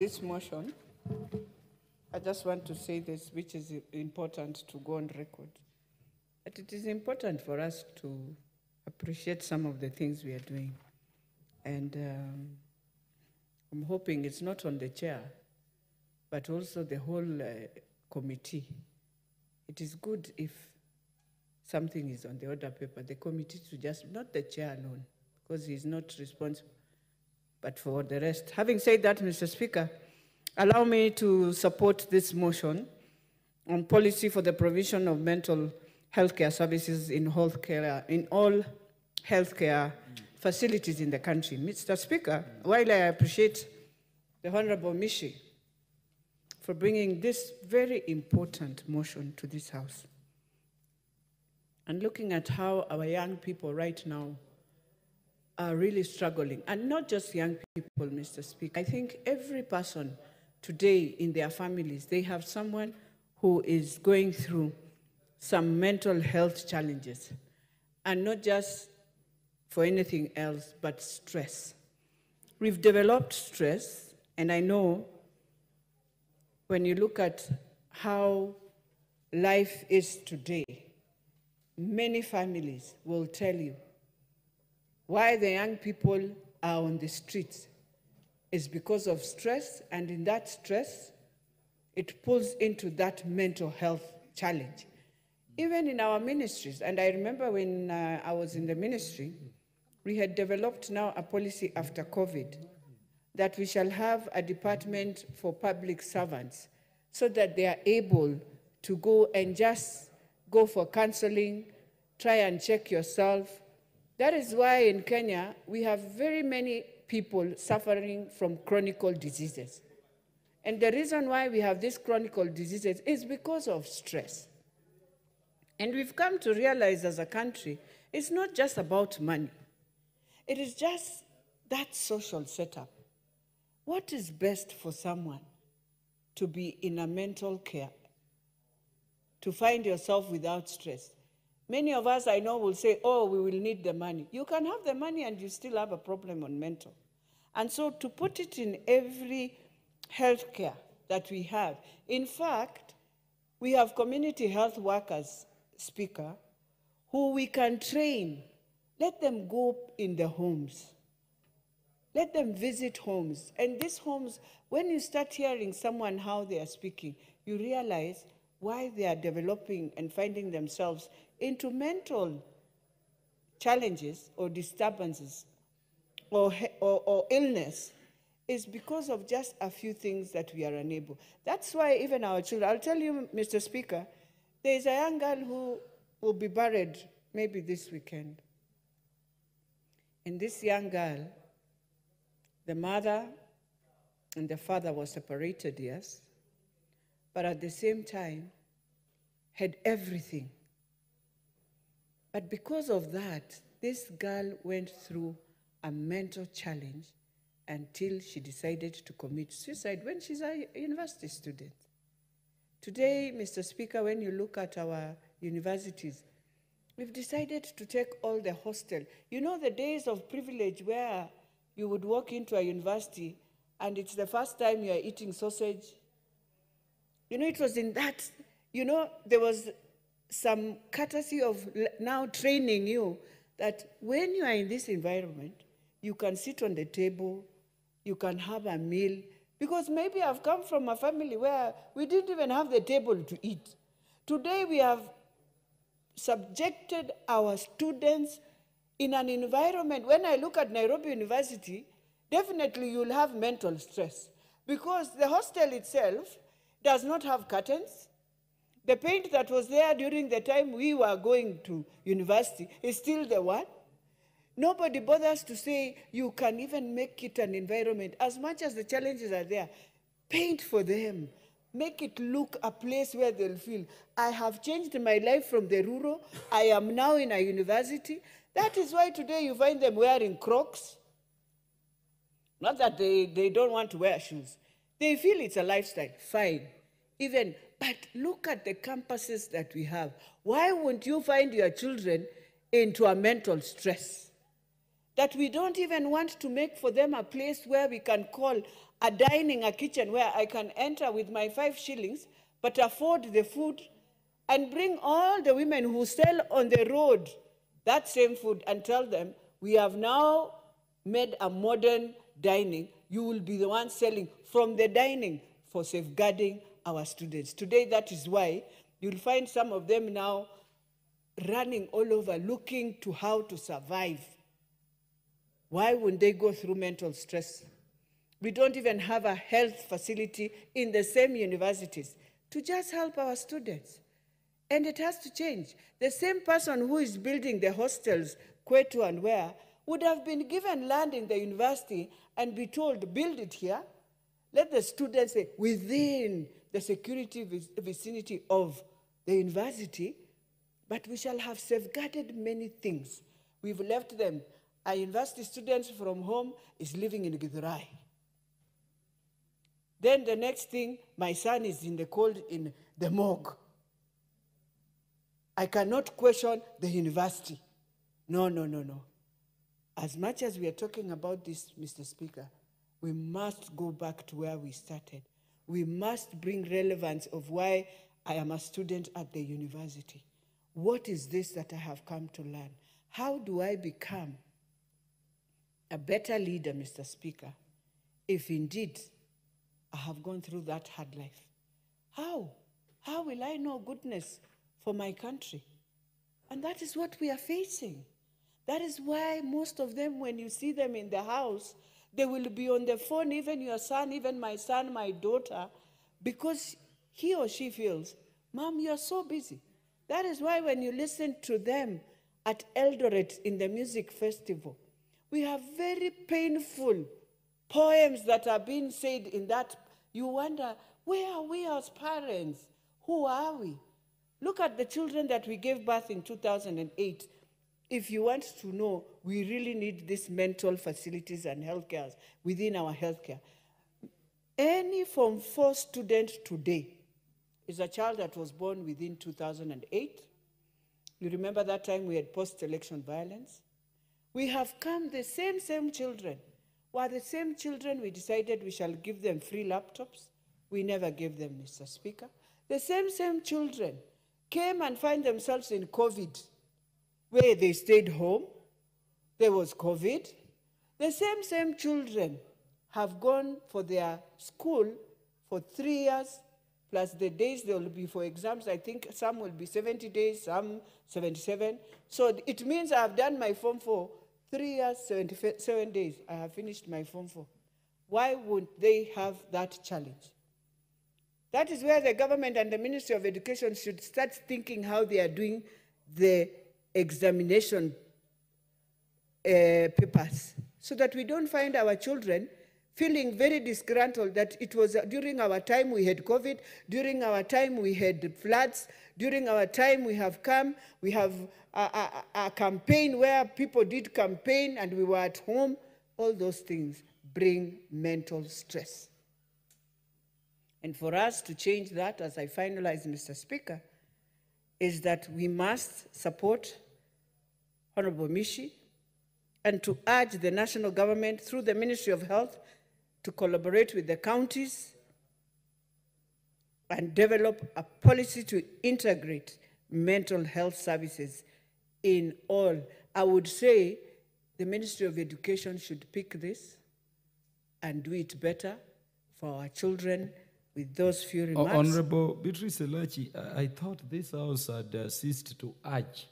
This motion, I just want to say this, which is important to go on record. That it is important for us to appreciate some of the things we are doing. And I'm hoping it's not on the chair, but also the whole committee. It is good if something is on the order paper, the committee to just, not the chair alone, because he's not responsible, but for the rest. Having said that, Mr. Speaker, allow me to support this motion on policy for the provision of mental health care services in all healthcare facilities in the country. Mr. Speaker, while I appreciate the Honorable Mishi for bringing this very important motion to this House, and looking at how our young people right now are really struggling, and not just young people, Mr. Speaker. I think every person today in their families, they have someone who is going through some mental health challenges, and not just for anything else, but stress. We've developed stress, and I know when you look at how life is today, many families will tell you why the young people are on the streets is because of stress, and in that stress, it pulls into that mental health challenge. Even in our ministries, and I remember when I was in the ministry, we had developed now a policy after COVID that we shall have a department for public servants so that they are able to go and just go for counseling, try and check yourself. That is why in Kenya, we have very many people suffering from chronic diseases. And the reason why we have these chronic diseases is because of stress. And we've come to realize as a country, it's not just about money. It is just that social setup. What is best for someone to be in a mental care, to find yourself without stress? Many of us, I know, will say, oh, we will need the money. You can have the money and you still have a problem on mental. And so to put it in every healthcare that we have, in fact, we have community health workers, Speaker, who we can train. Let them go in the homes. Let them visit homes. And these homes, when you start hearing someone how they are speaking, you realize why they are developing and finding themselves into mental challenges or disturbances or illness is because of just a few things that we are unable. That's why even our children, I'll tell you, Mr. Speaker, there is a young girl who will be buried maybe this weekend. And this young girl, the mother and the father were separated, yes, but at the same time had everything. But because of that, this girl went through a mental challenge until she decided to commit suicide when she's a university student. Today, Mr. Speaker, when you look at our universities, we've decided to take all the hostel. You know the days of privilege where you would walk into a university and it's the first time you are eating sausage? You know, it was in that, you know, there was some courtesy of now training you that when you are in this environment, you can sit on the table, you can have a meal, because maybe I've come from a family where we didn't even have the table to eat. Today we have subjected our students in an environment. When I look at Nairobi University, definitely you'll have mental stress because the hostel itself does not have curtains. The paint that was there during the time we were going to university is still the one. Nobody bothers to say you can even make it an environment. As much as the challenges are there, paint for them. Make it look a place where they'll feel, I have changed my life from the rural, I am now in a university. That is why today you find them wearing Crocs. Not that they don't want to wear shoes. They feel it's a lifestyle, fine. But look at the campuses that we have. Why won't you find your children into a mental stress? That we don't even want to make for them a place where we can call a dining, a kitchen where I can enter with my 5 shillings, but afford the food, and bring all the women who sell on the road that same food and tell them, we have now made a modern dining. You will be the one selling from the dining for safeguarding our students. Today, that is why you'll find some of them now running all over looking to how to survive. Why would they go through mental stress? We don't even have a health facility in the same universities to just help our students. And it has to change. The same person who is building the hostels, Kwetu and where, would have been given land in the university and be told, build it here. Let the students say, within the security vicinity of the university, but we shall have safeguarded many things. We've left them. Our university students from home is living in Githurai. Then the next thing, my son is in the cold in the morgue. I cannot question the university. No, no, no, no. As much as we are talking about this, Mr. Speaker, we must go back to where we started. We must bring relevance of why I am a student at the university. What is this that I have come to learn? How do I become a better leader, Mr. Speaker, if indeed I have gone through that hard life? How? How will I know goodness for my country? And that is what we are facing. That is why most of them, when you see them in the house, they will be on the phone, even your son, even my son, my daughter, because he or she feels, Mom, you're so busy. That is why when you listen to them at Eldoret in the music festival, we have very painful poems that are being said in that. You wonder, where are we as parents? Who are we? Look at the children that we gave birth in 2008. If you want to know, we really need these mental facilities and healthcare within our healthcare. Any Form 4 student today is a child that was born within 2008. You remember that time we had post-election violence? We have come, the same children, were the same children we decided we shall give them free laptops. We never gave them, Mr. Speaker. The same children came and find themselves in COVID, where they stayed home. There was COVID. The same children have gone for their school for 3 years, plus the days they will be for exams. I think some will be 70 days, some 77. So it means I have done my Form 4, 3 years, 77 days. I have finished my Form 4. Why would they have that challenge? That is where the government and the Ministry of Education should start thinking how they are doing the examination papers, so that we don't find our children feeling very disgruntled that it was during our time we had COVID, during our time we had floods, during our time we have a campaign where people did campaign and we were at home. All those things bring mental stress. And for us to change that, as I finalize, Mr. Speaker, is that we must support Honorable Mishi and to urge the national government through the Ministry of Health to collaborate with the counties and develop a policy to integrate mental health services in all. I would say the Ministry of Education should pick this and do it better for our children. With those few remarks. Honorable Beatrice Elachi, I thought this House had ceased to urge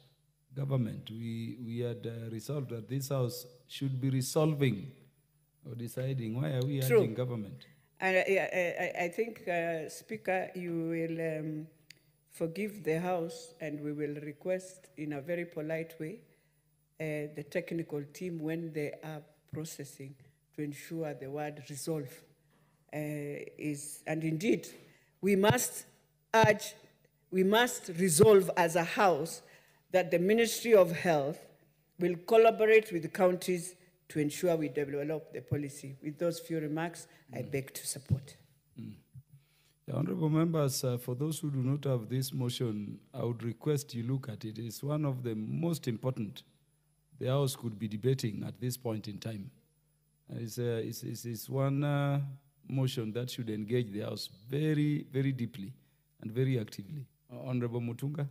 government. We had resolved that this House should be resolving or deciding. Why are we urging government? And I think, Speaker, you will forgive the House, and we will request in a very polite way the technical team, when they are processing, to ensure the word resolve and indeed, we must resolve as a House that the Ministry of Health will collaborate with the counties to ensure we develop the policy. With those few remarks, I beg to support. Honorable members, for those who do not have this motion, I would request you look at it. It's one of the most important the House could be debating at this point in time. It's one motion that should engage the House very, very deeply and very actively. Honorable Mutunga?